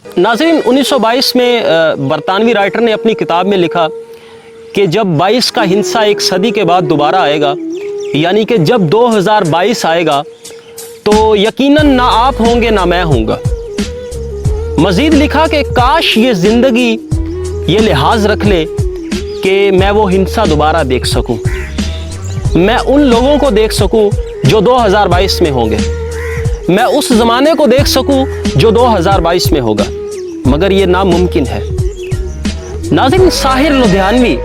नाज़रीन, 1922 में बरतानवी राइटर ने अपनी किताब में लिखा कि जब 22 का हिंसा एक सदी के बाद दोबारा आएगा, यानी कि जब 2022 आएगा तो यकीनन ना आप होंगे ना मैं होऊंगा। मज़ीद लिखा कि काश ये ज़िंदगी ये लिहाज रख ले कि मैं वो हिंसा दोबारा देख सकूं, मैं उन लोगों को देख सकूं जो 2022 में होंगे, मैं उस ज़माने को देख सकूं जो 2022 में होगा, मगर ये नामुमकिन है। नाज़रीन, साहिर लुधियानवी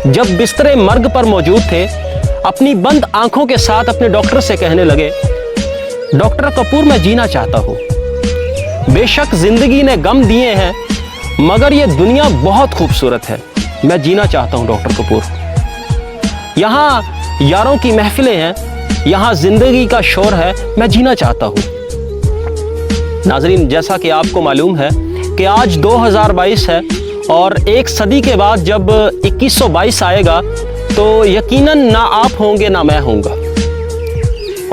जब बिस्तरे मर्ग पर मौजूद थे, अपनी बंद आंखों के साथ अपने डॉक्टर से कहने लगे, डॉक्टर कपूर, मैं जीना चाहता हूँ। बेशक ज़िंदगी ने गम दिए हैं, मगर ये दुनिया बहुत खूबसूरत है, मैं जीना चाहता हूँ डॉक्टर कपूर। यहाँ यारों की महफिलें हैं, यहाँ ज़िंदगी का शोर है, मैं जीना चाहता हूँ। नाज़रीन, जैसा कि आपको मालूम है कि आज 2022 है और एक सदी के बाद जब 2122 आएगा तो यकीनन ना आप होंगे ना मैं होऊंगा,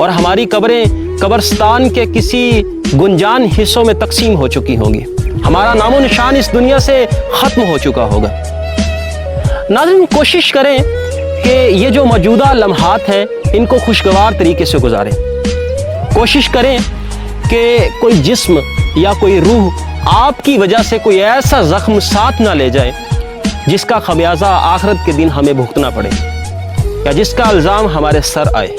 और हमारी कब्रें कब्रिस्तान के किसी गुंजान हिस्सों में तकसीम हो चुकी होंगी, हमारा नामो निशान इस दुनिया से ख़त्म हो चुका होगा। नाज़रीन, कोशिश करें कि ये जो मौजूदा लम्हात हैं इनको खुशगवार तरीके से गुजारें। कोशिश करें कि कोई जिस्म या कोई रूह आपकी वजह से कोई ऐसा ज़ख्म साथ ना ले जाए जिसका खमियाजा आखिरत के दिन हमें भुगतना पड़े या जिसका इल्ज़ाम हमारे सर आए।